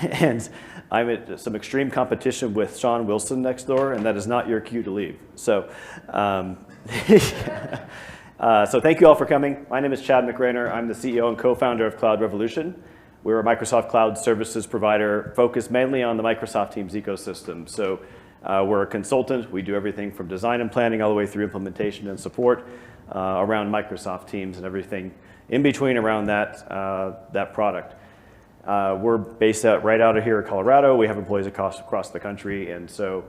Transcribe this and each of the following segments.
and I'm at some extreme competition with Sean Wilson next door, and that is not your cue to leave. So, so thank you all for coming. My name is Chad McGreanor. I'm the CEO and co-founder of Cloud Revolution. We're a Microsoft Cloud services provider focused mainly on the Microsoft Teams ecosystem. So we're a consultant. We do everything from design and planning all the way through implementation and support around Microsoft Teams and everything in between around that product. We're based right out of here in Colorado. We have employees across the country, and so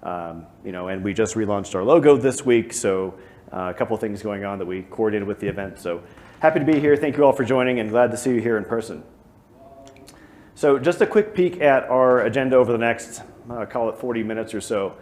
and we just relaunched our logo this week. So a couple of things going on that we coordinated with the event. So happy to be here. Thank you all for joining, and glad to see you here in person. So just a quick peek at our agenda over the next, call it 40 minutes or so.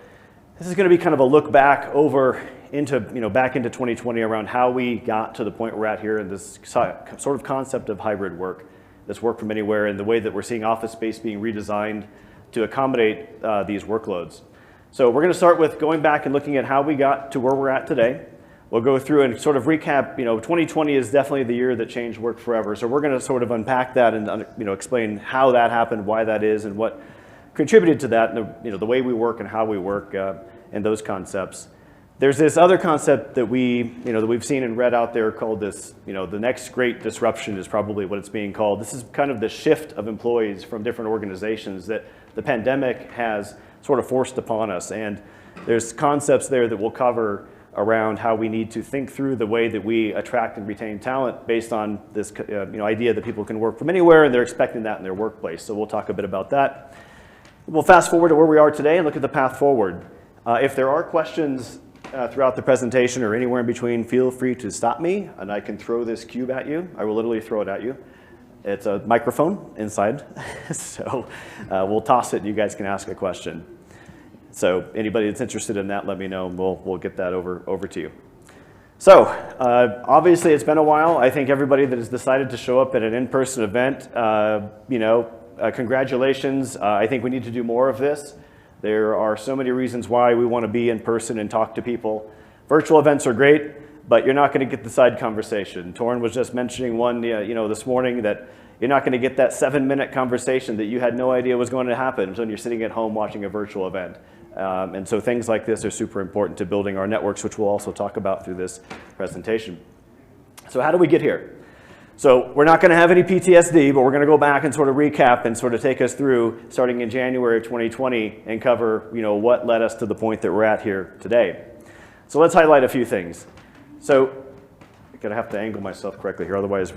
This is going to be kind of a look back over into, back into 2020 around how we got to the point we're at here in this sort of concept of hybrid work, this work from anywhere, and the way that we're seeing office space being redesigned to accommodate these workloads. So we're going to start with going back and looking at how we got to where we're at today. We'll go through and sort of recap, 2020 is definitely the year that changed work forever. So we're going to sort of unpack that and, explain how that happened, why that is, and what contributed to that, and the way we work and how we work, and those concepts. There's this other concept that we've seen and read out there called this, the next great disruption is probably what it's being called. This is kind of the shift of employees from different organizations that the pandemic has sort of forced upon us. And there's concepts there that we'll cover around how we need to think through the way that we attract and retain talent based on this idea that people can work from anywhere and they're expecting that in their workplace. So we'll talk a bit about that. We'll fast forward to where we are today and look at the path forward. If there are questions throughout the presentation or anywhere in between, feel free to stop me and I can throw this cube at you. I will literally throw it at you. It's a microphone inside, so we'll toss it and you guys can ask a question. So anybody that's interested in that, let me know and we'll get that over to you. So obviously it's been a while. I think everybody that has decided to show up at an in-person event, congratulations. I think we need to do more of this. There are so many reasons why we want to be in person and talk to people. Virtual events are great, but you're not going to get the side conversation. Torrin was just mentioning one, this morning that you're not going to get that 7-minute conversation that you had no idea was going to happen when you're sitting at home watching a virtual event. And so things like this are super important to building our networks, which we'll also talk about through this presentation. So how do we get here? So we're not going to have any PTSD, but we're going to go back and sort of recap and sort of take us through starting in January of 2020 and cover, what led us to the point that we're at here today. So let's highlight a few things. So I'm going to have to angle myself correctly here, otherwise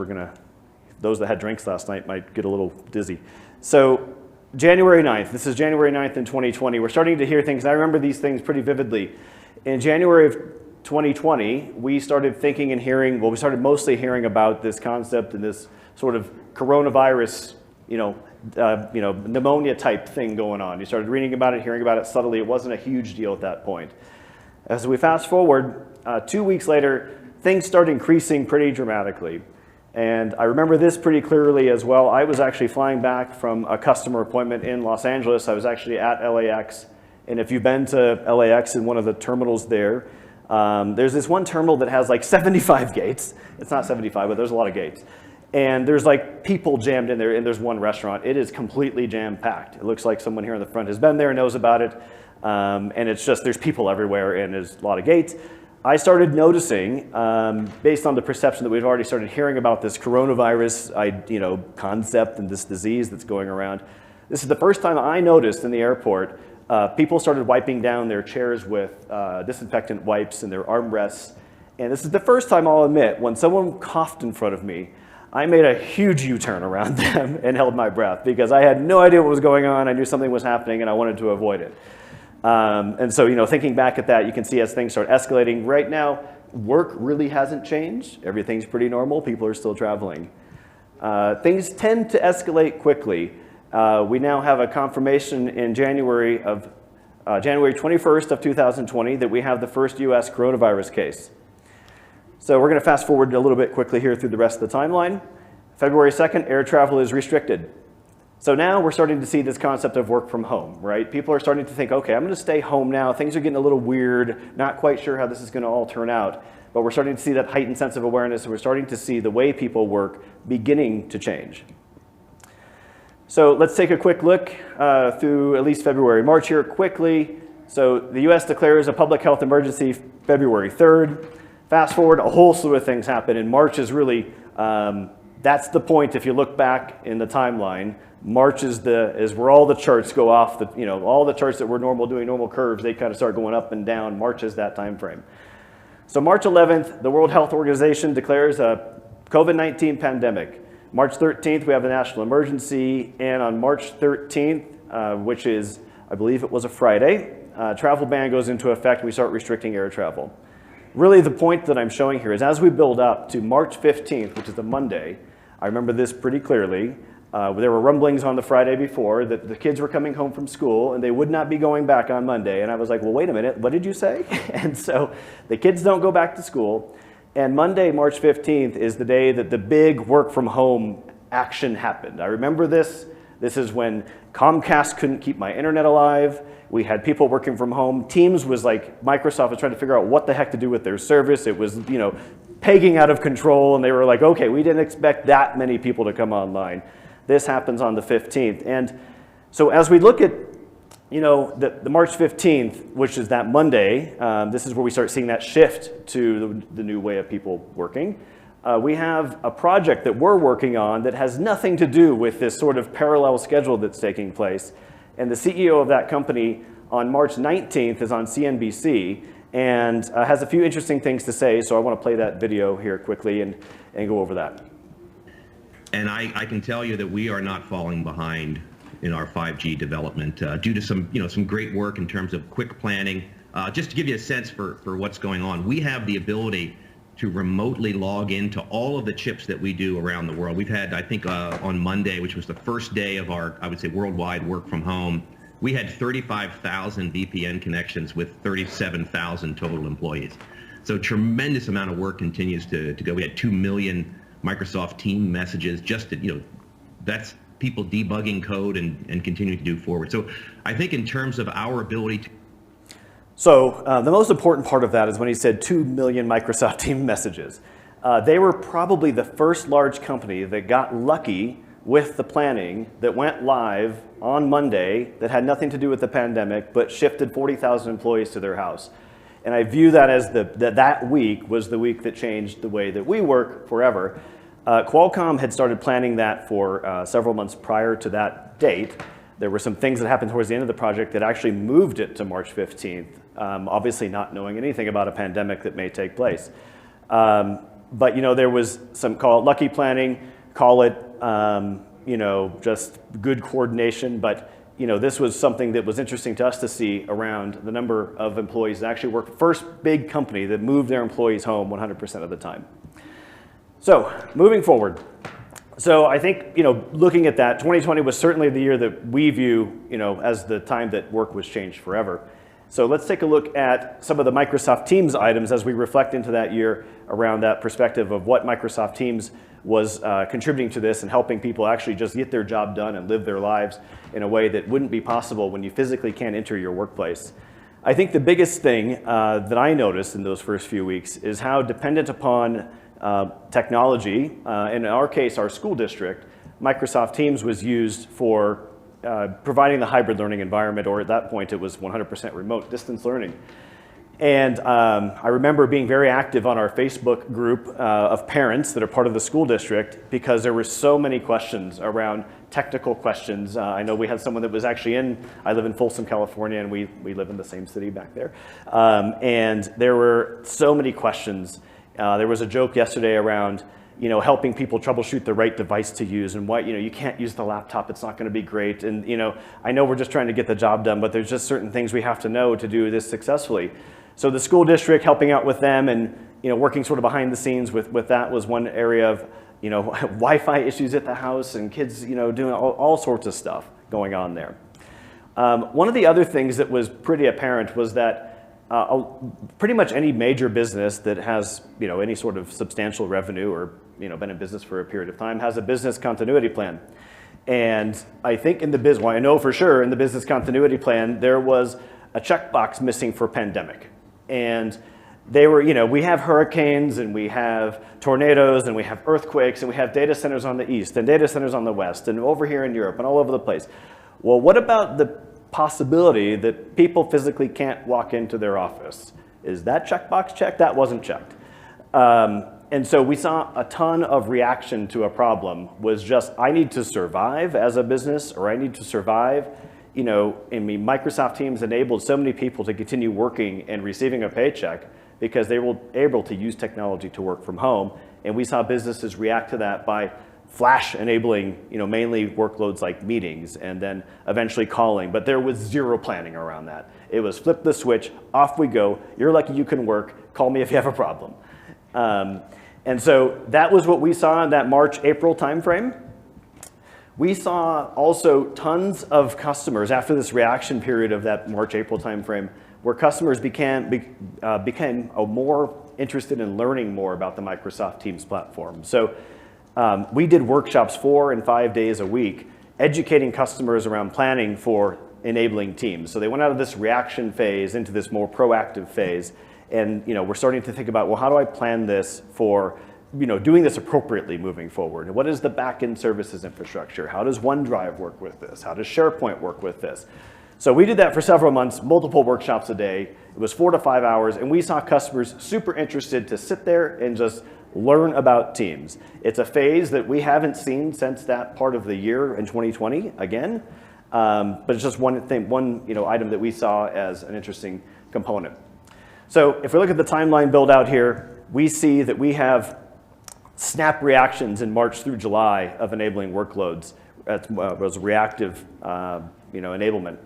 those that had drinks last night might get a little dizzy. So January 9th, this is January 9th in 2020. We're starting to hear things. I remember these things pretty vividly. In January of 2020, we started thinking and hearing, we started mostly hearing about this concept and this sort of coronavirus, pneumonia type thing going on. You started reading about it, hearing about it subtly. It wasn't a huge deal at that point. As we fast forward, 2 weeks later, things started increasing pretty dramatically. And I remember this pretty clearly as well. I was actually flying back from a customer appointment in Los Angeles. I was actually at LAX. And if you've been to LAX in one of the terminals there, there's this one terminal that has like 75 gates. It's not 75, but there's a lot of gates. And there's like people jammed in there, and there's one restaurant. It is completely jam-packed. It looks like someone here in the front has been there and knows about it. And it's just, there's people everywhere, and there's a lot of gates. I started noticing, based on the perception that we've already started hearing about this coronavirus, concept and this disease that's going around. This is the first time I noticed in the airport, people started wiping down their chairs with disinfectant wipes and their armrests. And this is the first time, I'll admit, when someone coughed in front of me, I made a huge U-turn around them and held my breath because I had no idea what was going on. I knew something was happening and I wanted to avoid it. And so, thinking back at that, you can see as things start escalating. Right now, work really hasn't changed. Everything's pretty normal. People are still traveling. Things tend to escalate quickly. We now have a confirmation in January 21st of 2020 that we have the first US coronavirus case. So we're going to fast forward a little bit quickly here through the rest of the timeline. February 2nd, air travel is restricted. So now we're starting to see this concept of work from home, right? People are starting to think, okay, I'm going to stay home now. Things are getting a little weird. Not quite sure how this is going to all turn out. But we're starting to see that heightened sense of awareness, and we're starting to see the way people work beginning to change. So let's take a quick look through at least February. March here quickly. So the US declares a public health emergency February 3rd. Fast forward, a whole slew of things happen, and March is really, that's the point. If you look back in the timeline, March is where all the charts go off, all the charts that were doing normal curves, they kind of start going up and down. March is that time frame. So March 11th, the World Health Organization declares a COVID-19 pandemic. March 13th, we have a national emergency, and on March 13th, which is, I believe it was a Friday, travel ban goes into effect, and we start restricting air travel. Really, the point that I'm showing here is as we build up to March 15th, which is the Monday, I remember this pretty clearly. There were rumblings on the Friday before that the kids were coming home from school and they would not be going back on Monday. And I was like, well, wait a minute, what did you say? And so the kids don't go back to school. And Monday, March 15th, is the day that the big work from home action happened. I remember this. This is when Comcast couldn't keep my internet alive. We had people working from home. Teams was like, Microsoft was trying to figure out what the heck to do with their service. It was, pegging out of control, and they were like, okay, we didn't expect that many people to come online. This happens on the 15th. And so as we look at, the March 15th, which is that Monday, this is where we start seeing that shift to the new way of people working. We have a project that we're working on that has nothing to do with this sort of parallel schedule that's taking place. And the CEO of that company on March 19th is on CNBC and has a few interesting things to say. So I want to play that video here quickly and go over that. And I can tell you that we are not falling behind in our 5G development due to some great work in terms of quick planning. Just to give you a sense for what's going on, we have the ability to remotely log into all of the chips that we do around the world. We've had, I think, on Monday, which was the first day of our, I would say, worldwide work from home, we had 35,000 VPN connections with 37,000 total employees. So tremendous amount of work continues to go. We had 2 million Microsoft Teams messages just to, that's people debugging code and continuing to do forward. So I think in terms of our ability to. So the most important part of that is when he said 2 million Microsoft Teams messages. They were probably the first large company that got lucky with the planning that went live on Monday that had nothing to do with the pandemic, but shifted 40,000 employees to their house. And I view that as that week was the week that changed the way that we work forever. Qualcomm had started planning that for several months prior to that date. There were some things that happened towards the end of the project that actually moved it to March 15th, obviously not knowing anything about a pandemic that may take place. But there was some, call it lucky planning, call it just good coordination, but this was something that was interesting to us to see around the number of employees that actually worked. First big company that moved their employees home 100% of the time. So moving forward. So I think, looking at that, 2020 was certainly the year that we view, as the time that work was changed forever. So let's take a look at some of the Microsoft Teams items as we reflect into that year around that perspective of what Microsoft Teams was contributing to this and helping people actually just get their job done and live their lives in a way that wouldn't be possible when you physically can't enter your workplace. I think the biggest thing that I noticed in those first few weeks is how dependent upon technology, in our case, our school district, Microsoft Teams was used for providing the hybrid learning environment, or at that point it was 100% remote distance learning. And I remember being very active on our Facebook group of parents that are part of the school district because there were so many questions around technical questions. I know we had someone that was actually I live in Folsom, California, and we live in the same city back there. And there were so many questions. There was a joke yesterday around helping people troubleshoot the right device to use and why, you can't use the laptop, it's not going to be great. And, I know we're just trying to get the job done, but there's just certain things we have to know to do this successfully. So the school district helping out with them and, working sort of behind the scenes with that was one area of, Wi-Fi issues at the house and kids, doing all sorts of stuff going on there. One of the other things that was pretty apparent was that pretty much any major business that has, any sort of substantial revenue or, been in business for a period of time has a business continuity plan. And I think I know for sure in the business continuity plan, there was a checkbox missing for pandemic. And they were, we have hurricanes and we have tornadoes and we have earthquakes and we have data centers on the east and data centers on the west and over here in Europe and all over the place. Well, what about the possibility that people physically can't walk into their office? Is that checkbox checked? That wasn't checked. And so we saw a ton of reaction to a problem was just, I need to survive as a business, or I need to survive. Microsoft Teams enabled so many people to continue working and receiving a paycheck because they were able to use technology to work from home. And we saw businesses react to that by Flash enabling, mainly workloads like meetings and then eventually calling, but there was zero planning around that. It was flip the switch, off we go. You're lucky you can work. Call me if you have a problem. And so that was what we saw in that March-April timeframe. We saw also tons of customers after this reaction period of that March-April timeframe where customers became more interested in learning more about the Microsoft Teams platform. So we did workshops 4 and 5 days a week, educating customers around planning for enabling Teams. So they went out of this reaction phase into this more proactive phase. And we're starting to think about, well, how do I plan this for doing this appropriately moving forward? And what is the back-end services infrastructure? How does OneDrive work with this? How does SharePoint work with this? So we did that for several months, multiple workshops a day. It was 4 to 5 hours, and we saw customers super interested to sit there and just learn about Teams. It's a phase that we haven't seen since that part of the year in 2020 again, but it's just one item that we saw as an interesting component. So if we look at the timeline build out here, we see that we have snap reactions in March through July of enabling workloads. That was reactive enablement.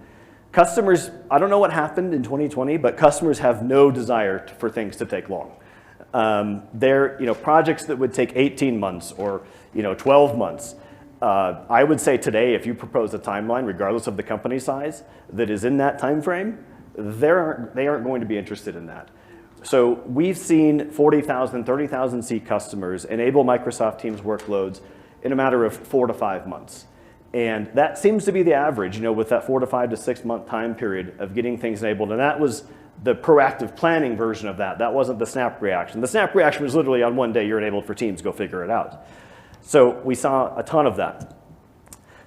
Customers, I don't know what happened in 2020, but customers have no desire for things to take long. They're projects that would take 18 months or 12 months. I would say today, if you propose a timeline, regardless of the company size, that is in that time frame, they aren't going to be interested in that. So we've seen 40,000, 30,000 seat customers enable Microsoft Teams workloads in a matter of 4 to 5 months. And that seems to be the average, with that 4 to 5 to 6 month time period of getting things enabled. And that was the proactive planning version of that. That wasn't the snap reaction. The snap reaction was literally on one day, you're enabled for Teams, go figure it out. So we saw a ton of that.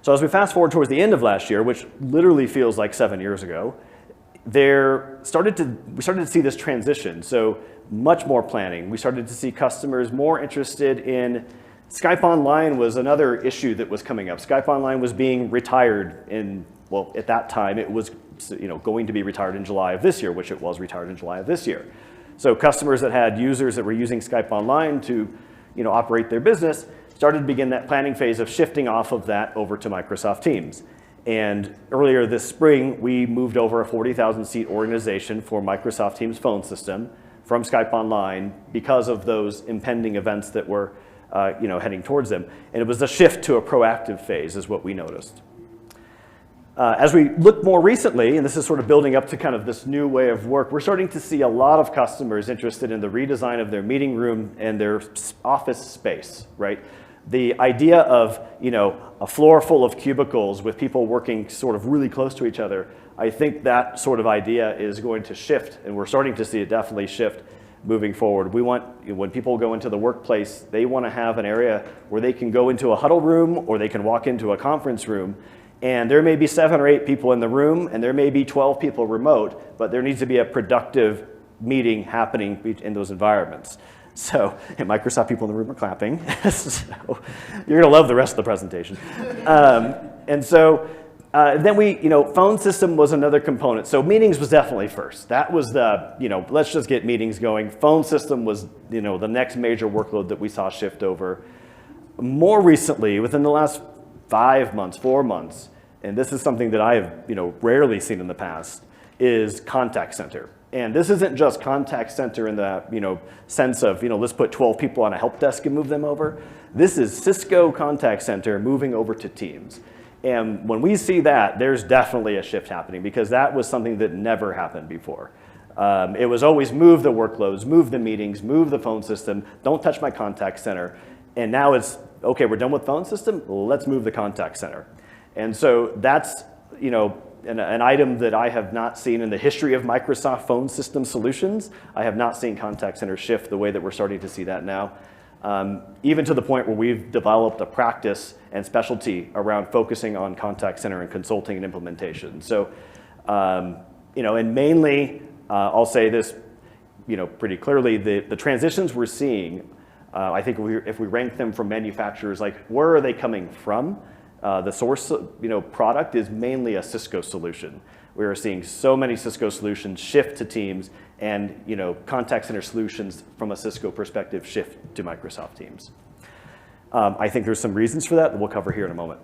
So as we fast forward towards the end of last year, which literally feels like 7 years ago, we started to see this transition. So much more planning. We started to see customers more interested in Skype Online was another issue that was coming up. Skype Online was being retired at that time it was going to be retired in July of this year, which it was retired in July of this year. So customers that had users that were using Skype Online to operate their business started to begin that planning phase of shifting off of that over to Microsoft Teams. And earlier this spring, we moved over a 40,000 seat organization for Microsoft Teams phone system from Skype Online because of those impending events that were heading towards them. And it was a shift to a proactive phase is what we noticed. As we look more recently, and this is sort of building up to kind of this new way of work, we're starting to see a lot of customers interested in the redesign of their meeting room and their office space, right? The idea of a floor full of cubicles with people working sort of really close to each other, I think that sort of idea is going to shift, and we're starting to see it definitely shift moving forward. We want, when people go into the workplace, they want to have an area where they can go into a huddle room or they can walk into a conference room, and there may be 7 or 8 people in the room and there may be 12 people remote, but there needs to be a productive meeting happening in those environments. So, and Microsoft people in the room are clapping. So you're going to love the rest of the presentation. And so then phone system was another component. So meetings was definitely first. That was the, let's just get meetings going. Phone system was, the next major workload that we saw shift over. More recently, within the last 5 months, 4 months, and this is something that I have, rarely seen in the past, is contact center. And this isn't just contact center in the sense of let's put 12 people on a help desk and move them over. This is Cisco contact center moving over to Teams. And when we see that, there's definitely a shift happening because that was something that never happened before. It was always move the workloads, move the meetings, move the phone system, don't touch my contact center. And now it's, okay, we're done with phone system, let's move the contact center. And so that's, an item that I have not seen in the history of Microsoft phone system solutions. I have not seen contact center shift the way that we're starting to see that now. Even to the point where we've developed a practice and specialty around focusing on contact center and consulting and implementation. So, and mainly, I'll say this, pretty clearly, the transitions we're seeing, I think if we rank them from manufacturers, like where are they coming from? The source, product is mainly a Cisco solution. We are seeing so many Cisco solutions shift to Teams, and contact center solutions from a Cisco perspective shift to Microsoft Teams. I think there's some reasons for that we'll cover here in a moment.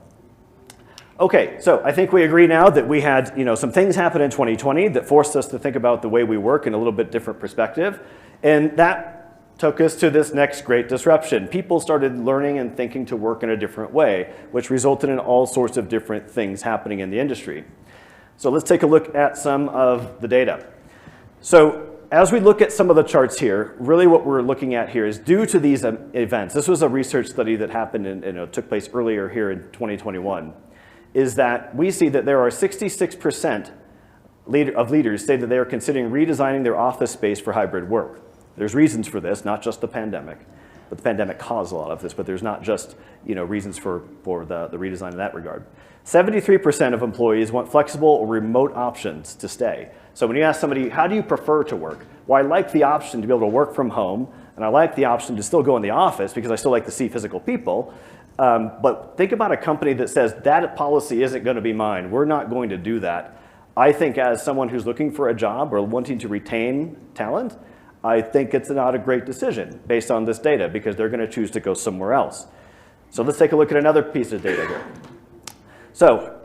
Okay, so I think we agree now that we had some things happen in 2020 that forced us to think about the way we work in a little bit different perspective, and that took us to this next great disruption. People started learning and thinking to work in a different way, which resulted in all sorts of different things happening in the industry. So let's take a look at some of the data. So as we look at some of the charts here, really what we're looking at here is due to these events. This was a research study that happened and took place earlier here in 2021, is that we see that there are 66% of leaders say that they are considering redesigning their office space for hybrid work. There's reasons for this, not just the pandemic. But the pandemic caused a lot of this, but there's not just reasons for the redesign in that regard. 73% of employees want flexible or remote options to stay. So when you ask somebody, how do you prefer to work? Well, I like the option to be able to work from home, and I like the option to still go in the office because I still like to see physical people. But think about a company that says that policy isn't going to be mine. We're not going to do that. I think as someone who's looking for a job or wanting to retain talent, I think it's not a great decision based on this data because they're going to choose to go somewhere else. So let's take a look at another piece of data here. So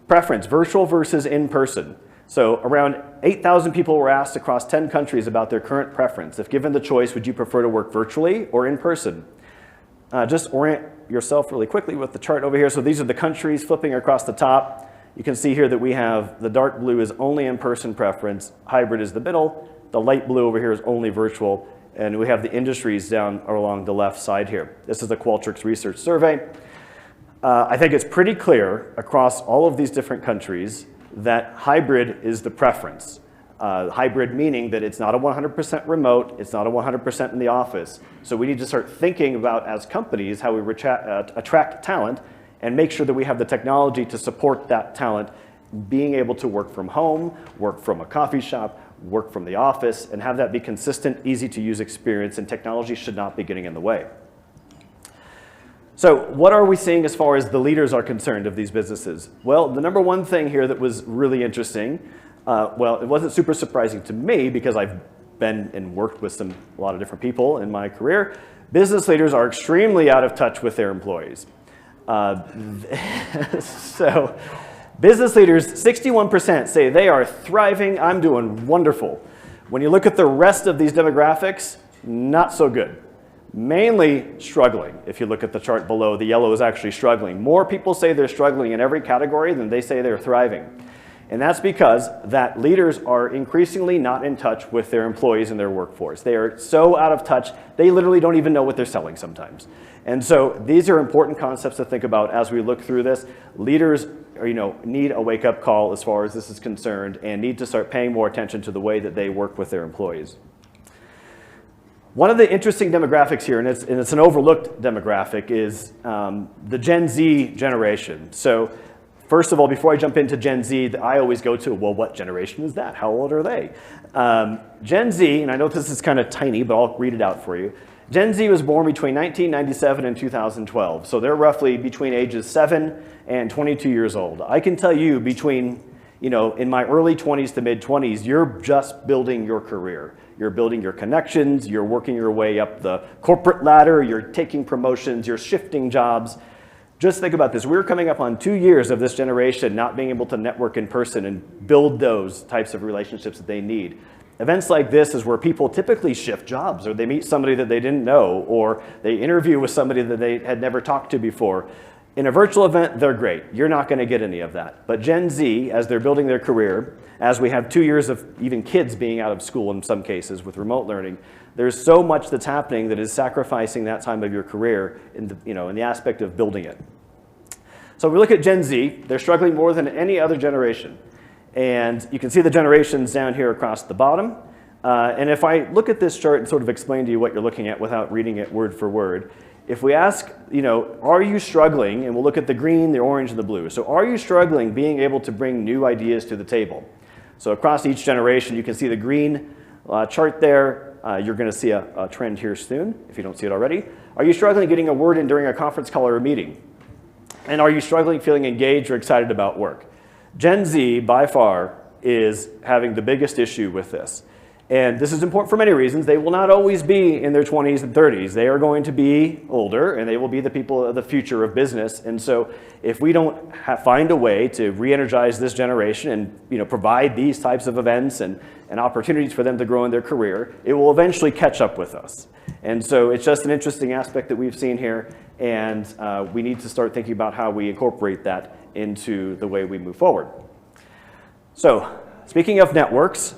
preference, virtual versus in-person. So around 8,000 people were asked across 10 countries about their current preference. If given the choice, would you prefer to work virtually or in person? Just orient yourself really quickly with the chart over here. So these are the countries flipping across the top. You can see here that we have the dark blue is only in-person preference, hybrid is the middle, the light blue over here is only virtual, and we have the industries down along the left side here. This is the Qualtrics research survey. I think it's pretty clear across all of these different countries that hybrid is the preference. Hybrid meaning that it's not a 100% remote, it's not a 100% in the office. So we need to start thinking about, as companies, how we attract talent and make sure that we have the technology to support that talent being able to work from home, work from a coffee shop, work from the office, and have that be consistent, easy to use experience, and technology should not be getting in the way. So what are we seeing as far as the leaders are concerned of these businesses? Well, the number one thing here that was really interesting, well, it wasn't super surprising to me because I've been and worked with a lot of different people in my career. Business leaders are extremely out of touch with their employees. So business leaders, 61% say they are thriving, I'm doing wonderful. When you look at the rest of these demographics, not so good. Mainly struggling. If you look at the chart below, the yellow is actually struggling. More people say they're struggling in every category than they say they're thriving. And that's because that leaders are increasingly not in touch with their employees and their workforce. They are so out of touch, they literally don't even know what they're selling sometimes. And so these are important concepts to think about as we look through this. Leaders need a wake-up call as far as this is concerned and need to start paying more attention to the way that they work with their employees. One of the interesting demographics here, and it's an overlooked demographic, is the Gen Z generation. So first of all, before I jump into Gen Z, I always go to, well, what generation is that? How old are they? Gen Z, and I know this is kind of tiny, but I'll read it out for you. Gen Z was born between 1997 and 2012. So they're roughly between ages 7 and 22 years old. I can tell you between, in my early 20s to mid 20s, you're just building your career. You're building your connections, you're working your way up the corporate ladder, you're taking promotions, you're shifting jobs. Just think about this. We're coming up on 2 years of this generation not being able to network in person and build those types of relationships that they need. Events like this is where people typically shift jobs, or they meet somebody that they didn't know, or they interview with somebody that they had never talked to before. In a virtual event, they're great. You're not going to get any of that. But Gen Z, as they're building their career, as we have 2 years of even kids being out of school in some cases with remote learning, there's so much that's happening that is sacrificing that time of your career in the aspect of building it. So if we look at Gen Z, they're struggling more than any other generation. And you can see the generations down here across the bottom. And if I look at this chart and sort of explain to you what you're looking at without reading it word for word, if we ask, are you struggling, and we'll look at the green, the orange, and the blue. So are you struggling being able to bring new ideas to the table? So across each generation, you can see the green chart there. You're going to see a trend here soon, if you don't see it already. Are you struggling getting a word in during a conference call or a meeting? And are you struggling feeling engaged or excited about work? Gen Z, by far, is having the biggest issue with this. And this is important for many reasons. They will not always be in their 20s and 30s. They are going to be older, and they will be the people of the future of business. And so if we don't find a way to re-energize this generation and provide these types of events and opportunities for them to grow in their career, it will eventually catch up with us. And so it's just an interesting aspect that we've seen here, and we need to start thinking about how we incorporate that into the way we move forward. So speaking of networks,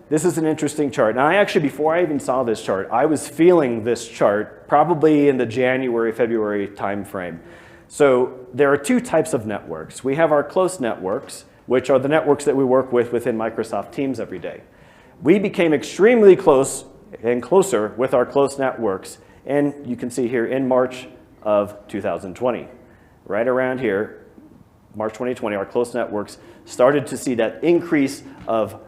this is an interesting chart. Now, before I even saw this chart, I was feeling this chart probably in the January, February timeframe. So there are two types of networks. We have our close networks, which are the networks that we work with within Microsoft Teams every day. We became extremely close and closer with our close networks, and you can see here in March of 2020. Right around here, March 2020, our close networks started to see that increase of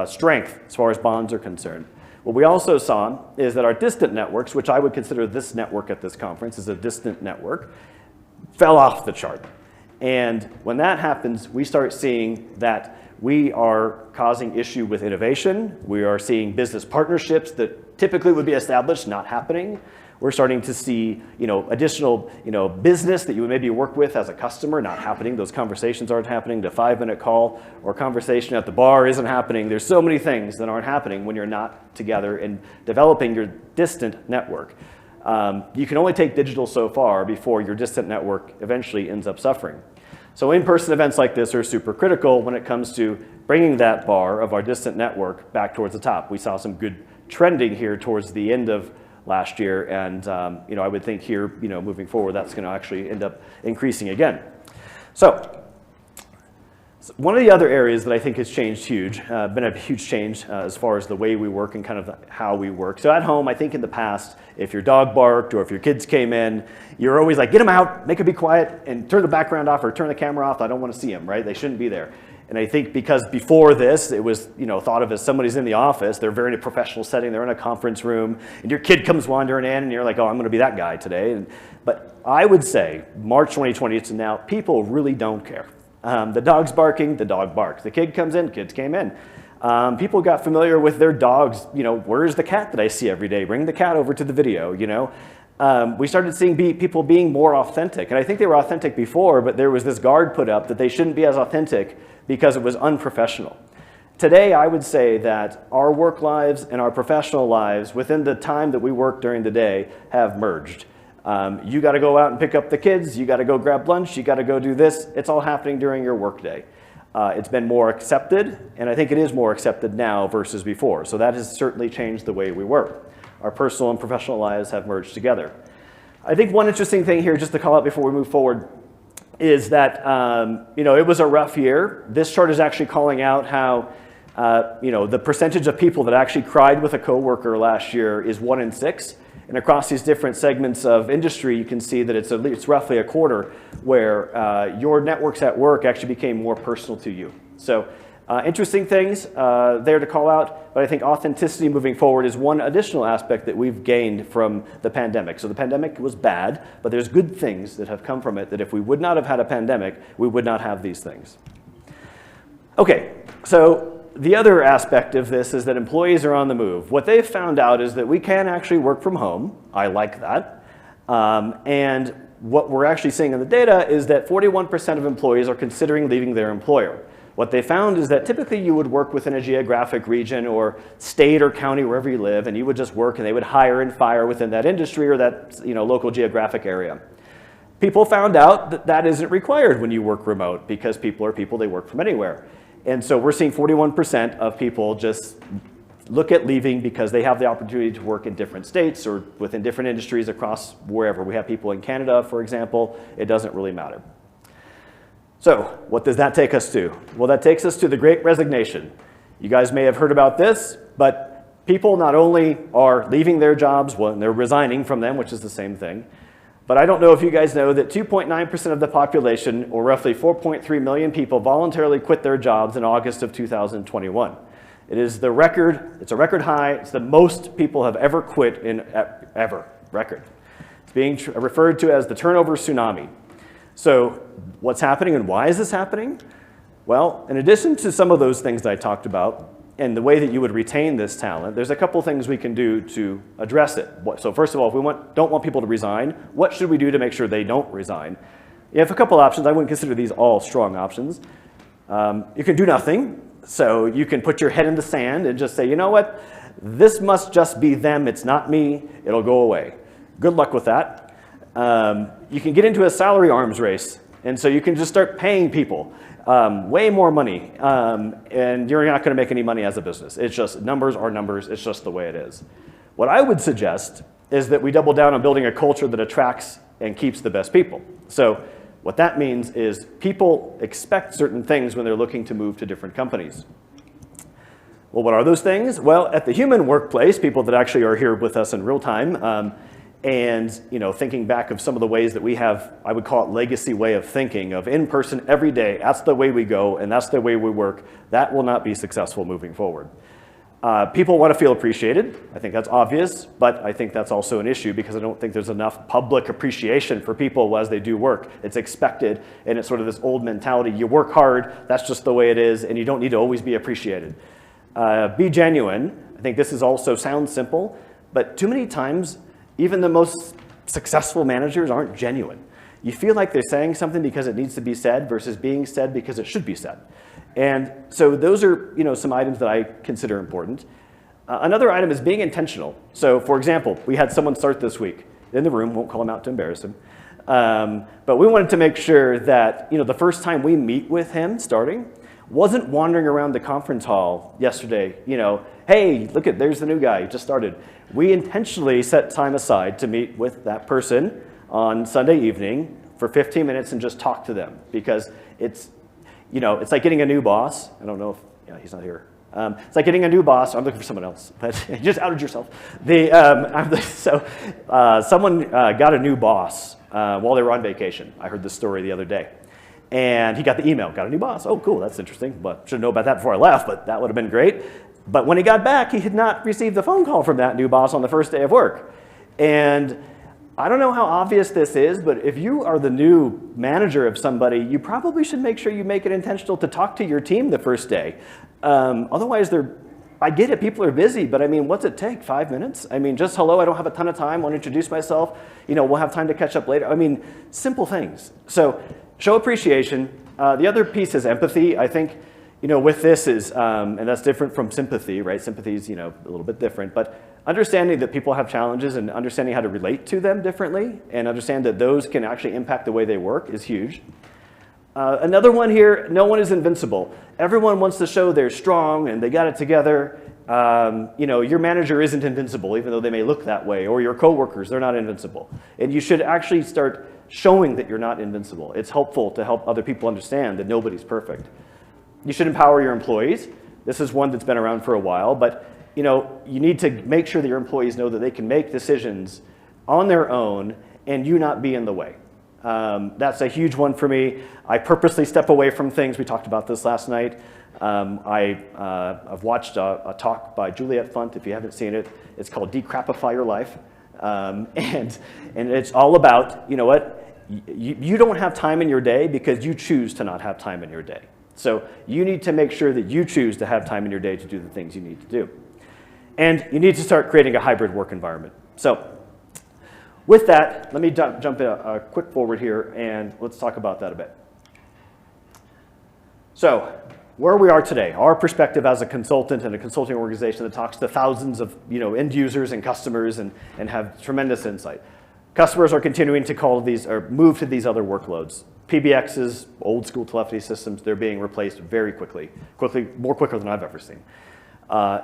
strength as far as bonds are concerned. What we also saw is that our distant networks, which I would consider this network at this conference is a distant network, fell off the chart. And when that happens, we start seeing that we are causing issue with innovation. We are seeing business partnerships that typically would be established not happening. We're starting to see, additional, business that you would maybe work with as a customer not happening. Those conversations aren't happening. The 5-minute call or conversation at the bar isn't happening. There's so many things that aren't happening when you're not together and developing your distant network. You can only take digital so far before your distant network eventually ends up suffering. So in-person events like this are super critical when it comes to bringing that bar of our distant network back towards the top. We saw some good trending here towards the end of last year, and I would think here, moving forward, that's going to actually end up increasing again. So one of the other areas that I think has changed been a huge change as far as the way we work and kind of how we work. So at home, I think in the past, if your dog barked or if your kids came in, you're always like, get them out, make it be quiet, and turn the background off or turn the camera off. I don't want to see them, right? They shouldn't be there. And I think because before this, it was thought of as somebody's in the office, they're very in a professional setting, they're in a conference room, and your kid comes wandering in, and you're like, oh, I'm going to be that guy today. But I would say, March 2020 to now, people really don't care. The dog's barking, the dog barks. The kid comes in, kids came in. People got familiar with their dogs. Where's the cat that I see every day? Bring the cat over to the video, We started seeing people being more authentic. And I think they were authentic before, but there was this guard put up that they shouldn't be as authentic because it was unprofessional. Today, I would say that our work lives and our professional lives within the time that we work during the day have merged. You got to go out and pick up the kids. You got to go grab lunch. You got to go do this. It's all happening during your workday. It's been more accepted, and I think it is more accepted now versus before. So that has certainly changed the way we work. Our personal and professional lives have merged together. I think one interesting thing here, just to call out before we move forward, is that it was a rough year. This chart is actually calling out how the percentage of people that actually cried with a coworker last year is 1 in 6. And across these different segments of industry, you can see that it's roughly a quarter where your networks at work actually became more personal to you. So interesting things there to call out, but I think authenticity moving forward is one additional aspect that we've gained from the pandemic. So the pandemic was bad, but there's good things that have come from it that if we would not have had a pandemic, we would not have these things. Okay, so the other aspect of this is that employees are on the move. What they've found out is that we can actually work from home. I like that. And what we're actually seeing in the data is that 41% of employees are considering leaving their employer. What they found is that typically you would work within a geographic region or state or county, wherever you live, and you would just work and they would hire and fire within that industry or that local geographic area. People found out that that isn't required when you work remote because people are people, they work from anywhere. And so we're seeing 41% of people just look at leaving because they have the opportunity to work in different states or within different industries across wherever. We have people in Canada, for example. It doesn't really matter. So what does that take us to? Well, that takes us to the Great Resignation. You guys may have heard about this, but people not only are leaving their jobs, well, they're resigning from them, which is the same thing. But I don't know if you guys know that 2.9% of the population, or roughly 4.3 million people, voluntarily quit their jobs in August of 2021. It is the record, it's a record high, it's the most people have ever quit in ever, record. It's being referred to as the turnover tsunami. So what's happening and why is this happening? Well, in addition to some of those things that I talked about and the way that you would retain this talent, there's a couple things we can do to address it. So first of all, if we don't want people to resign, what should we do to make sure they don't resign? You have a couple options. I wouldn't consider these all strong options. You can do nothing. So you can put your head in the sand and just say, you know what? This must just be them. It's not me. It'll go away. Good luck with that. You can get into a salary arms race. And so you can just start paying people way more money. And you're not going to make any money as a business. It's just numbers are numbers. It's just the way it is. What I would suggest is that we double down on building a culture that attracts and keeps the best people. So what that means is people expect certain things when they're looking to move to different companies. Well, what are those things? Well, at the human workplace, people that actually are here with us in real time, and thinking back of some of the ways that we have, I would call it legacy way of thinking, of in person every day, that's the way we go and that's the way we work, that will not be successful moving forward. People want to feel appreciated. I think that's obvious, but I think that's also an issue because I don't think there's enough public appreciation for people as they do work. It's expected, and it's sort of this old mentality. You work hard, that's just the way it is, and you don't need to always be appreciated. Be genuine. I think this also sounds simple, but too many times, even the most successful managers aren't genuine. You feel like they're saying something because it needs to be said versus being said because it should be said. And so those are some items that I consider important. Another item is being intentional. So for example, we had someone start this week in the room, won't call him out to embarrass him. But we wanted to make sure that the first time we meet with him starting, wasn't wandering around the conference hall yesterday, hey, look there's the new guy who just started. We intentionally set time aside to meet with that person on Sunday evening for 15 minutes and just talk to them because it's like getting a new boss. I don't know if, he's not here. It's like getting a new boss. I'm looking for someone else, but you just outed yourself. Someone got a new boss while they were on vacation. I heard this story the other day. And he got the email, got a new boss. Oh, cool, that's interesting. But should know about that before I left, but that would have been great. But when he got back, he had not received the phone call from that new boss on the first day of work. And I don't know how obvious this is, but if you are the new manager of somebody, you probably should make sure you make it intentional to talk to your team the first day. Otherwise, I get it, people are busy, but I mean, what's it take, 5 minutes? I mean, just hello, I don't have a ton of time, want to introduce myself, we'll have time to catch up later. I mean, simple things. So show appreciation. The other piece is empathy. I think, with this is, and that's different from sympathy, right? Sympathy is, a little bit different, but understanding that people have challenges and understanding how to relate to them differently and understand that those can actually impact the way they work is huge. Another one here, no one is invincible. Everyone wants to show they're strong and they got it together. Your manager isn't invincible, even though they may look that way, or your coworkers, they're not invincible. And you should actually start showing that you're not invincible. It's helpful to help other people understand that nobody's perfect. You should empower your employees. This is one that's been around for a while, but you need to make sure that your employees know that they can make decisions on their own and you not be in the way. That's a huge one for me. I purposely step away from things. We talked about this last night. I've watched a talk by Juliet Funt, if you haven't seen it. It's called Decrapify Your Life. And it's all about, you don't have time in your day because you choose to not have time in your day. So you need to make sure that you choose to have time in your day to do the things you need to do. And you need to start creating a hybrid work environment. So with that, let me jump in a quick forward here and let's talk about that a bit. So where we are today, our perspective as a consultant and a consulting organization that talks to thousands of end users and customers and have tremendous insight. Customers are continuing to call these or move to these other workloads. PBXs, old school telephony systems, they're being replaced very quickly, more quicker than I've ever seen.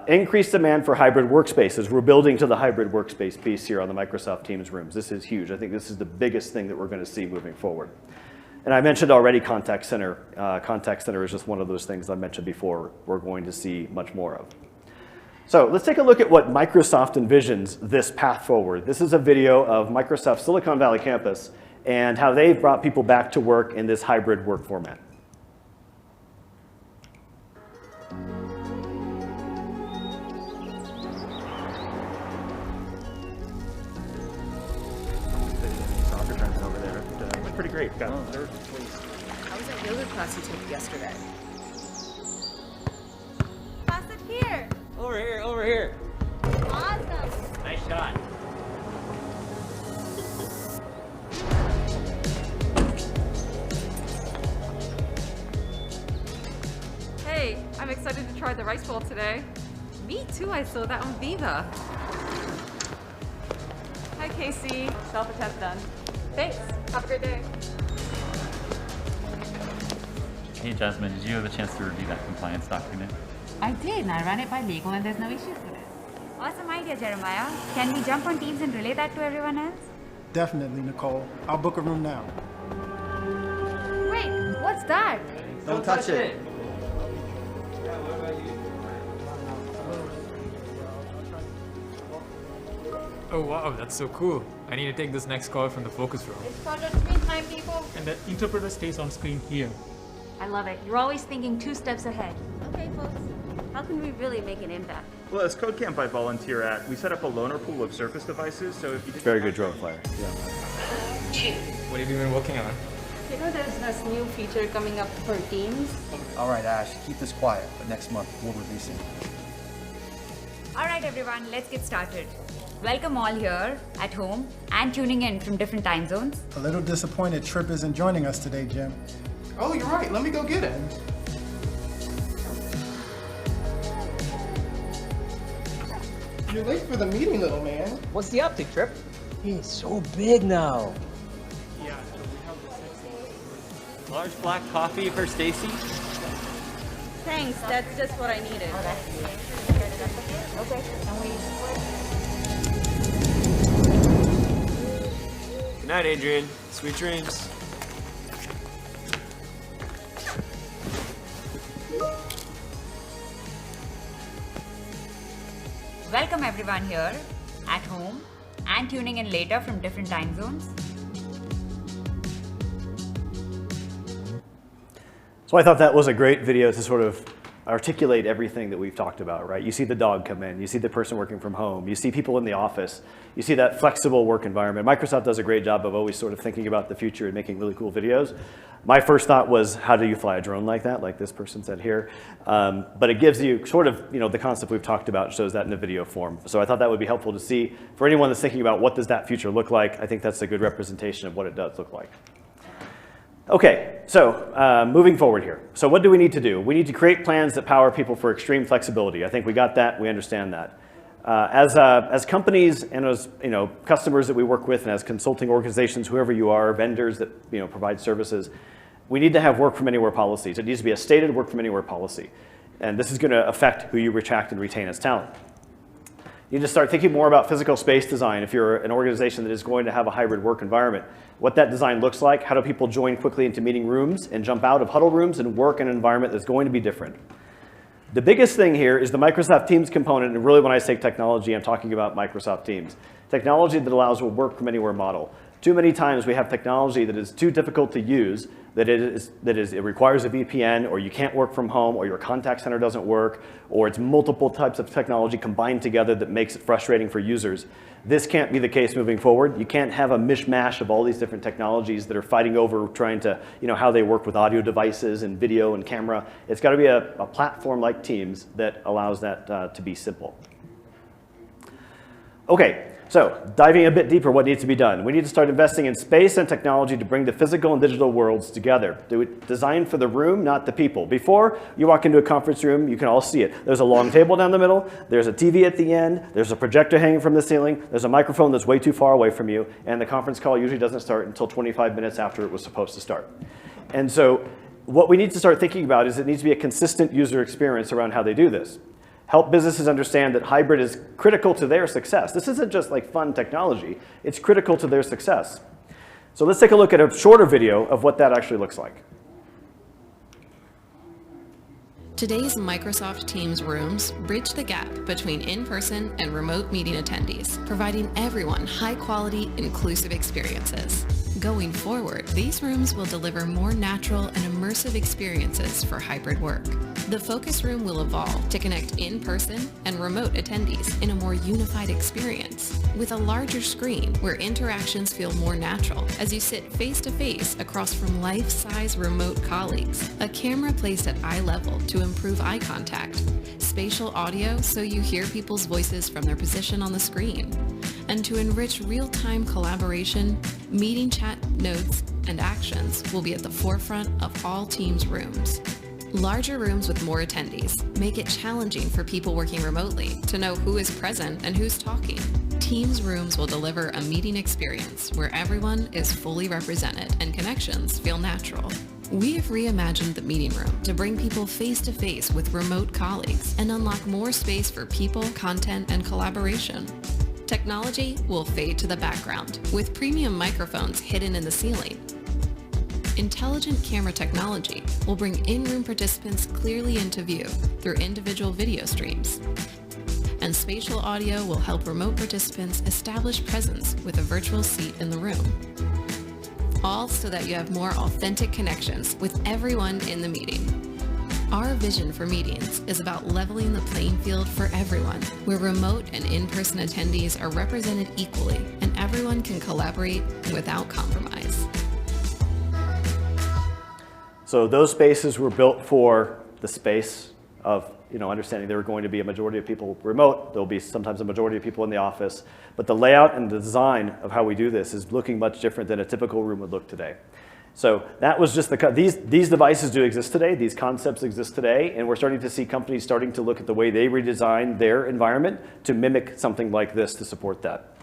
Increased demand for hybrid workspaces. We're building to the hybrid workspace piece here on the Microsoft Teams rooms. This is huge. I think this is the biggest thing that we're going to see moving forward. And I mentioned already contact center. Contact center is just one of those things I mentioned before we're going to see much more of. So let's take a look at what Microsoft envisions this path forward. This is a video of Microsoft's Silicon Valley campus and how they've brought people back to work in this hybrid work format. Pretty great. Got third place. How was that yoga class you took yesterday? Pass it here. Over here, over here. Awesome. Nice shot. Hey, I'm excited to try the rice bowl today. Me too, I saw that on Viva. Hi, Casey. Self-attest done. Thanks. Have a great day. Hey Jasmine, did you have a chance to review that compliance document? I did, and I ran it by legal, and there's no issues with it. Awesome idea, Jeremiah. Can we jump on Teams and relay that to everyone else? Definitely, Nicole. I'll book a room now. Wait, what's that? Don't touch it. Oh wow, that's so cool. I need to take this next call from the focus room. It's called a screen time, people. And the interpreter stays on screen here. I love it. You're always thinking 2 steps ahead. Okay, folks. How can we really make an impact? Well, as Code Camp I volunteer at, we set up a loaner pool of Surface devices, so if you didn't Very good drone flyer. Yeah. What have you been working on? You know there's this new feature coming up for Teams? All right, Ash, keep this quiet, but next month we'll release it. All right, everyone, let's get started. Welcome all here, at home, and tuning in from different time zones. A little disappointed Trip isn't joining us today, Jim. Oh, you're right. Let me go get him. You're late for the meeting, little man. What's the update, Trip? He's so big now. Yeah, so we have the sexy. Large black coffee for Stacy. Thanks, that's just what I needed. Okay, and we... Good night, Adrian. Sweet dreams. Welcome everyone here, at home, and tuning in later from different time zones. So I thought that was a great video to sort of articulate everything that we've talked about, right? You see the dog come in, you see the person working from home, you see people in the office, you see that flexible work environment. Microsoft does a great job of always sort of thinking about the future and making really cool videos. My first thought was, how do you fly a drone like that, like this person said here? But it gives you sort of, the concept we've talked about, shows that in a video form. So I thought that would be helpful to see. For anyone that's thinking about what does that future look like, I think that's a good representation of what it does look like. Okay, so moving forward here. So what do we need to do? We need to create plans that power people for extreme flexibility. I think we got that, we understand that. As companies and as customers that we work with and as consulting organizations, whoever you are, vendors that provide services, we need to have work from anywhere policies. It needs to be a stated work from anywhere policy. And this is going to affect who you attract and retain as talent. You need to start thinking more about physical space design if you're an organization that is going to have a hybrid work environment. What that design looks like, how do people join quickly into meeting rooms and jump out of huddle rooms and work in an environment that's going to be different. The biggest thing here is the Microsoft Teams component, and really when I say technology, I'm talking about Microsoft Teams. Technology that allows a work from anywhere model. Too many times we have technology that is too difficult to use, it requires a VPN, or you can't work from home, or your contact center doesn't work, or it's multiple types of technology combined together that makes it frustrating for users. This can't be the case moving forward. You can't have a mishmash of all these different technologies that are fighting over trying to, how they work with audio devices and video and camera. It's got to be a platform like Teams that allows that to be simple. Okay. So, diving a bit deeper, what needs to be done? We need to start investing in space and technology to bring the physical and digital worlds together. Design for the room, not the people. Before you walk into a conference room, you can all see it. There's a long table down the middle, there's a TV at the end, there's a projector hanging from the ceiling, there's a microphone that's way too far away from you, and the conference call usually doesn't start until 25 minutes after it was supposed to start. And so, what we need to start thinking about is it needs to be a consistent user experience around how they do this. Help businesses understand that hybrid is critical to their success. This isn't just like fun technology, it's critical to their success. So let's take a look at a shorter video of what that actually looks like. Today's Microsoft Teams rooms bridge the gap between in-person and remote meeting attendees, providing everyone high-quality, inclusive experiences. Going forward, these rooms will deliver more natural and immersive experiences for hybrid work. The focus room will evolve to connect in-person and remote attendees in a more unified experience, with a larger screen where interactions feel more natural as you sit face-to-face across from life-size remote colleagues, a camera placed at eye level to improve eye contact, spatial audio so you hear people's voices from their position on the screen, and to enrich real-time collaboration, meeting chat notes and actions will be at the forefront of all Teams rooms. Larger rooms with more attendees make it challenging for people working remotely to know who is present and who's talking. Teams rooms will deliver a meeting experience where everyone is fully represented and connections feel natural. We have reimagined the meeting room to bring people face-to-face with remote colleagues and unlock more space for people, content, and collaboration. Technology will fade to the background, with premium microphones hidden in the ceiling. Intelligent camera technology will bring in-room participants clearly into view through individual video streams. And spatial audio will help remote participants establish presence with a virtual seat in the room. All so that you have more authentic connections with everyone in the meeting. Our vision for meetings is about leveling the playing field for everyone, where remote and in-person attendees are represented equally and everyone can collaborate without compromise. So those spaces were built for the space of understanding there were going to be a majority of people remote. There'll be sometimes a majority of people in the office. But the layout and the design of how we do this is looking much different than a typical room would look today. So that was just these devices do exist today. These concepts exist today. And we're starting to see companies starting to look at the way they redesign their environment to mimic something like this to support that.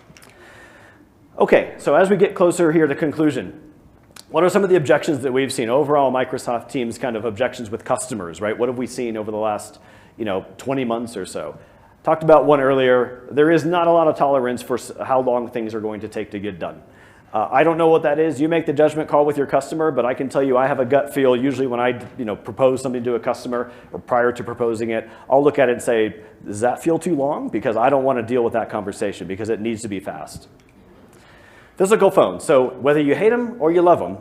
OK, so as we get closer here to conclusion, what are some of the objections that we've seen? Overall, Microsoft Teams kind of objections with customers, right? What have we seen over the last 20 months or so? Talked about one earlier. There is not a lot of tolerance for how long things are going to take to get done. I don't know what that is. You make the judgment call with your customer, but I can tell you I have a gut feel usually when I propose something to a customer or prior to proposing it, I'll look at it and say, does that feel too long? Because I don't want to deal with that conversation because it needs to be fast. Physical phones. So whether you hate them or you love them,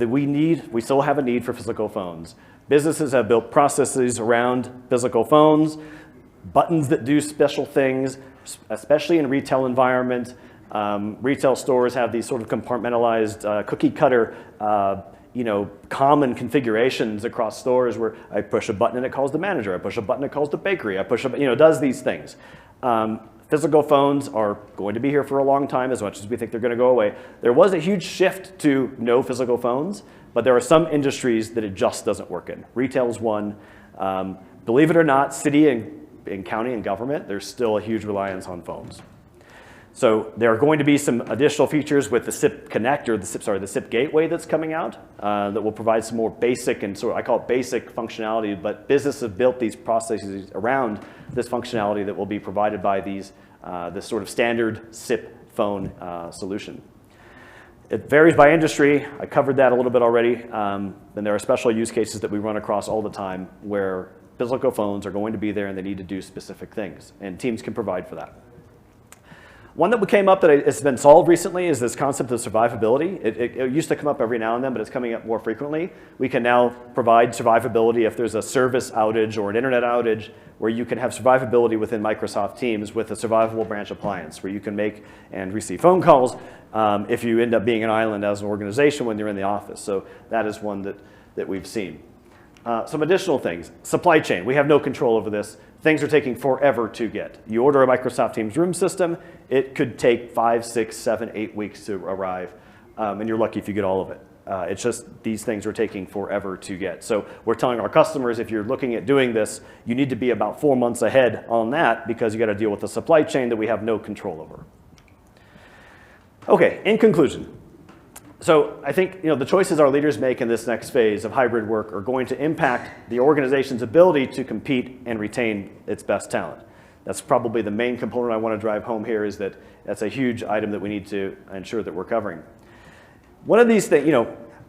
we still have a need for physical phones. Businesses have built processes around physical phones, buttons that do special things, especially in retail environment. Retail stores have these sort of compartmentalized cookie cutter, common configurations across stores where I push a button and it calls the manager. I push a button, it calls the bakery. I push a, does these things. Physical phones are going to be here for a long time, as much as we think they're going to go away. There was a huge shift to no physical phones, but there are some industries that it just doesn't work in. Retail is one. Believe it or not, city and county and government, there's still a huge reliance on phones. So there are going to be some additional features with the SIP Connect, or the SIP Gateway that's coming out that will provide some more basic and I call it basic functionality, but businesses have built these processes around this functionality that will be provided by this sort of standard SIP phone solution. It varies by industry. I covered that a little bit already. And there are special use cases that we run across all the time where physical phones are going to be there and they need to do specific things, and Teams can provide for that. One that came up that has been solved recently is this concept of survivability. It used to come up every now and then, but it's coming up more frequently. We can now provide survivability if there's a service outage or an internet outage, where you can have survivability within Microsoft Teams with a survivable branch appliance, where you can make and receive phone calls if you end up being an island as an organization when you're in the office. So that is one that we've seen. Some additional things. Supply chain. We have no control over this. Things are taking forever to get. You order a Microsoft Teams room system, it could take 5, 6, 7, 8 weeks to arrive, and you're lucky if you get all of it. It's just these things are taking forever to get. So we're telling our customers, if you're looking at doing this, you need to be about 4 months ahead on that because you got to deal with the supply chain that we have no control over. Okay, in conclusion. So I think the choices our leaders make in this next phase of hybrid work are going to impact the organization's ability to compete and retain its best talent. That's probably the main component I want to drive home here, is that that's a huge item that we need to ensure that we're covering. one of these things,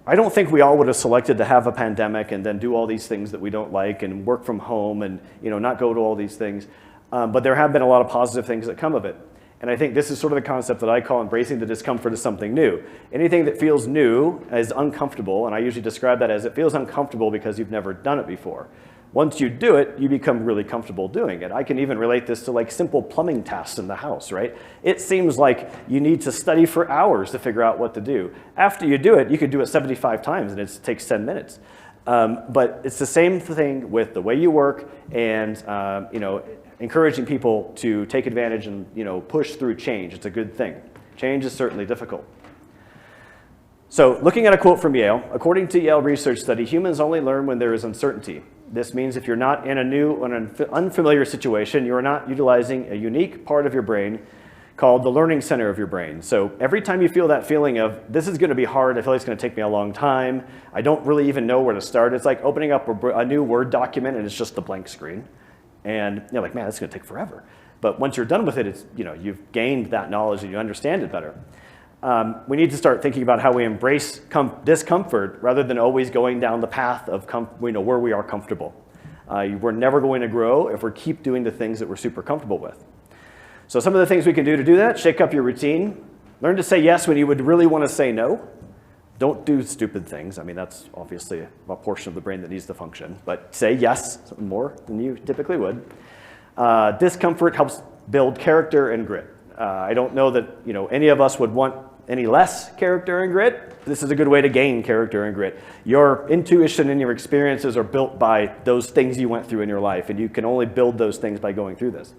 I don't think we all would have selected to have a pandemic and then do all these things that we don't like and work from home and not go to all these things. But there have been a lot of positive things that come of it. And I think this is sort of the concept that I call embracing the discomfort of something new. Anything that feels new is uncomfortable, and I usually describe that as it feels uncomfortable because you've never done it before. Once you do it, you become really comfortable doing it. I can even relate this to like simple plumbing tasks in the house, right? It seems like you need to study for hours to figure out what to do. After you do it, you could do it 75 times and it takes 10 minutes. But it's the same thing with the way you work and encouraging people to take advantage and push through change. It's a good thing. Change is certainly difficult. So looking at a quote from Yale, according to Yale research study, humans only learn when there is uncertainty. This means if you're not in a new or an unfamiliar situation, you are not utilizing a unique part of your brain called the learning center of your brain. So every time you feel that feeling of, this is going to be hard, I feel like it's going to take me a long time, I don't really even know where to start, it's like opening up a new Word document and it's just the blank screen. And you're like, man, this is going to take forever. But once you're done with it, it's, you've gained that knowledge and you understand it better. We need to start thinking about how we embrace discomfort rather than always going down the path of where we are comfortable. We're never going to grow if we keep doing the things that we're super comfortable with. So some of the things we can do to do that: shake up your routine, learn to say yes when you would really want to say no. Don't do stupid things. I mean, that's obviously a portion of the brain that needs to function, but say yes more than you typically would. Discomfort helps build character and grit. I don't know that any of us would want any less character and grit. This is a good way to gain character and grit. Your intuition and your experiences are built by those things you went through in your life, and you can only build those things by going through this.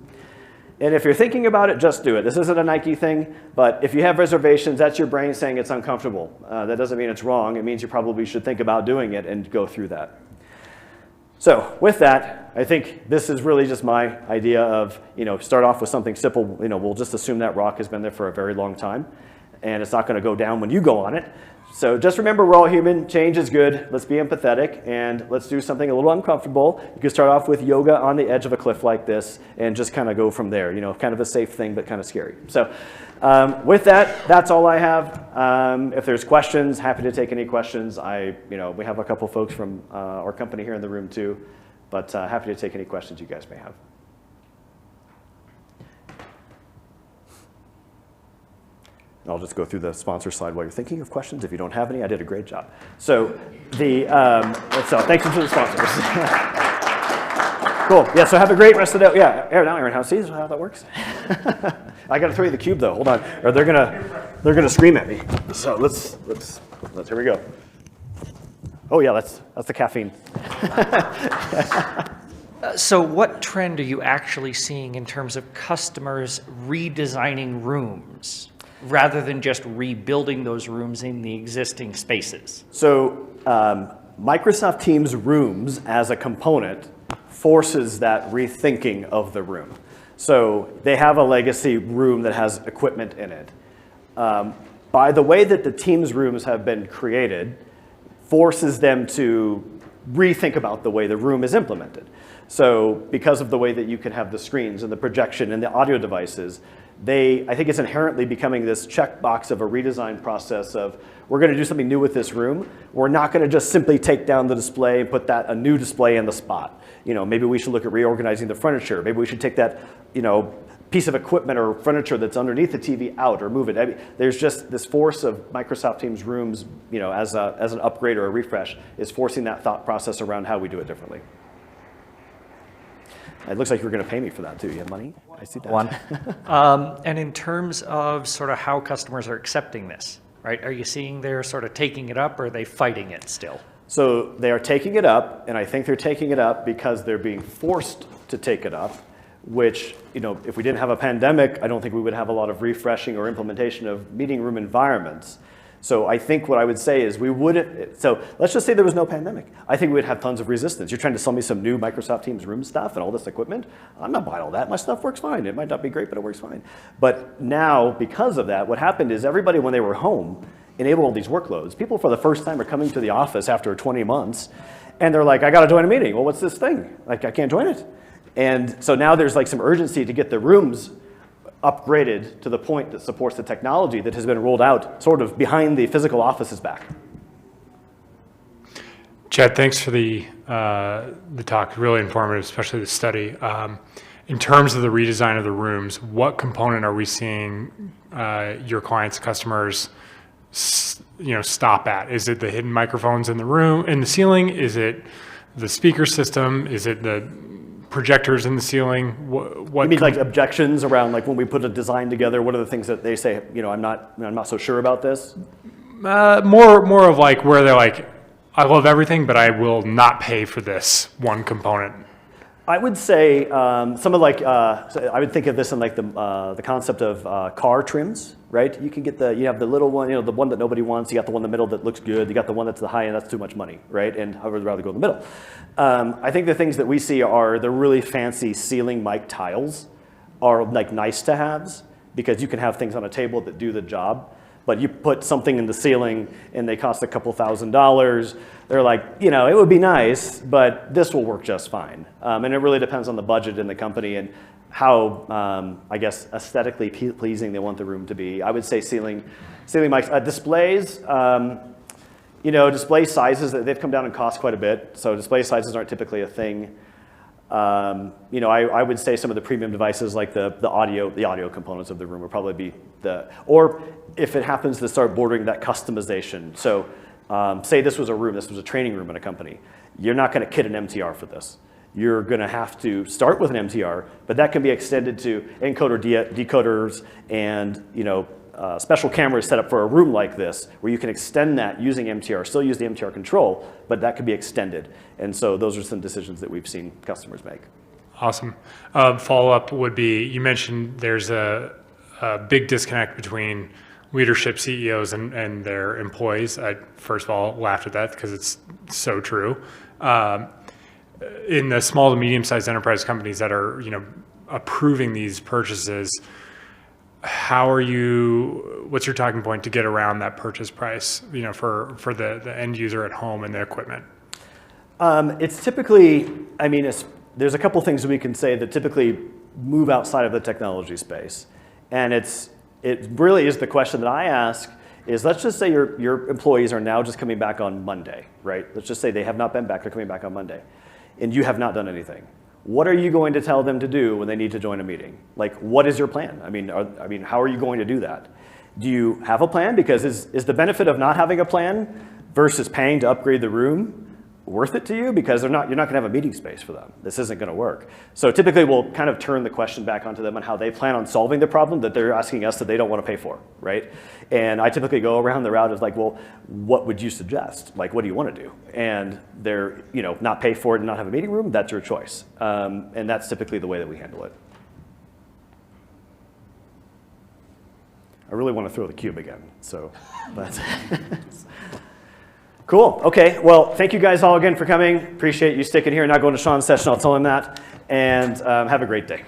And if you're thinking about it, just do it. This isn't a Nike thing, but if you have reservations, that's your brain saying it's uncomfortable. That doesn't mean it's wrong. It means you probably should think about doing it and go through that. So with that, I think this is really just my idea of, start off with something simple. We'll just assume that rock has been there for a very long time, and it's not going to go down when you go on it. So just remember, we're all human. Change is good. Let's be empathetic, and let's do something a little uncomfortable. You can start off with yoga on the edge of a cliff like this and just kind of go from there. Kind of a safe thing, but kind of scary. So with that, that's all I have. If there's questions, happy to take any questions. We have a couple folks from our company here in the room too, but happy to take any questions you guys may have. And I'll just go through the sponsor slide while you're thinking of questions. If you don't have any, I did a great job. So thanks to the sponsors. Cool. Yeah. So have a great rest of the day. Yeah. Aaron, how that works? I got to throw you the cube though. Hold on, or they're gonna scream at me. So let's here we go. Oh yeah, that's the caffeine. So what trend are you actually seeing in terms of customers redesigning rooms, rather than just rebuilding those rooms in the existing spaces? So Microsoft Teams Rooms as a component forces that rethinking of the room. So they have a legacy room that has equipment in it. By the way that the Teams rooms have been created, forces them to rethink about the way the room is implemented. So because of the way that you can have the screens and the projection and the audio devices, I think it's inherently becoming this checkbox of a redesign process of, we're going to do something new with this room. We're not going to just simply take down the display and put a new display in the spot. Maybe we should look at reorganizing the furniture. Maybe we should take that, piece of equipment or furniture that's underneath the TV out or move it. I mean, there's just this force of Microsoft Teams Rooms, as an upgrade or a refresh, is forcing that thought process around how we do it differently. It looks like you were going to pay me for that too. You have money? I see that. One. And in terms of sort of how customers are accepting this, right? Are you seeing they're sort of taking it up, or are they fighting it still? So they are taking it up, and I think they're taking it up because they're being forced to take it up, which, if we didn't have a pandemic, I don't think we would have a lot of refreshing or implementation of meeting room environments. So I think what I would say is so let's just say there was no pandemic. I think we would have tons of resistance. You're trying to sell me some new Microsoft Teams Room stuff and all this equipment. I'm not buying all that. My stuff works fine. It might not be great, but it works fine. But now, because of that, what happened is everybody, when they were home, enabled all these workloads. People for the first time are coming to the office after 20 months, and they're like, I got to join a meeting. Well, what's this thing? Like, I can't join it. And so now there's like some urgency to get the rooms upgraded to the point that supports the technology that has been rolled out sort of behind the physical office's back. Chad, thanks for the talk. Really informative, especially the study. In terms of the redesign of the rooms, what component are we seeing your clients, customers, stop at? Is it the hidden microphones in the room, in the ceiling? Is it the speaker system? Is it the projectors in the ceiling? What you mean like objections around like when we put a design together? What are the things that they say? I'm not so sure about this. More of like where they're like, I love everything, but I will not pay for this one component. I would say some of like so I would think of this in like the concept of car trims, right? You can get you have the little one, the one that nobody wants. You got the one in the middle that looks good. You got the one that's the high end, that's too much money, right? And I would rather go in the middle. I think the things that we see are the really fancy ceiling mic tiles are like nice to haves because you can have things on a table that do the job. But you put something in the ceiling and they cost a couple $1,000s. They're like, it would be nice, but this will work just fine. And it really depends on the budget in the company and how, I guess, aesthetically pleasing they want the room to be. I would say ceiling mics. Displays, display sizes, they've come down in cost quite a bit. So display sizes aren't typically a thing. I would say some of the premium devices like the audio components of the room would probably be or if it happens to start bordering that customization. So say this was a training room in a company. You're not going to kit an MTR for this. You're going to have to start with an MTR, but that can be extended to encoder decoders and special cameras set up for a room like this where you can extend that using MTR, still use the MTR control, but that could be extended. And so those are some decisions that we've seen customers make. Awesome. Follow-up would be, you mentioned there's a big disconnect between leadership, CEOs, and their employees. I, first of all, laughed at that because it's so true. In the small to medium-sized enterprise companies that are, approving these purchases, what's your talking point to get around that purchase price, for the end user at home and the equipment? It's typically, there's a couple things we can say that typically move outside of the technology space. And it really is the question that I ask is, let's just say your employees are now just coming back on Monday, right? Let's just say they have not been back, they're coming back on Monday, and you have not done anything. What are you going to tell them to do when they need to join a meeting? Like, what is your plan? How are you going to do that? Do you have a plan? Because is the benefit of not having a plan versus paying to upgrade the room worth it to you? Because you're not going to have a meeting space for them. This isn't going to work. So typically we'll kind of turn the question back onto them on how they plan on solving the problem that they're asking us that they don't want to pay for, right? And I typically go around the route of like, well, what would you suggest? Like, what do you want to do? And they're, not pay for it and not have a meeting room, that's your choice. And that's typically the way that we handle it. I really want to throw the cube again, so that's Cool. Okay. Well, thank you guys all again for coming. Appreciate you sticking here and not going to Sean's session. I'll tell him that. And have a great day.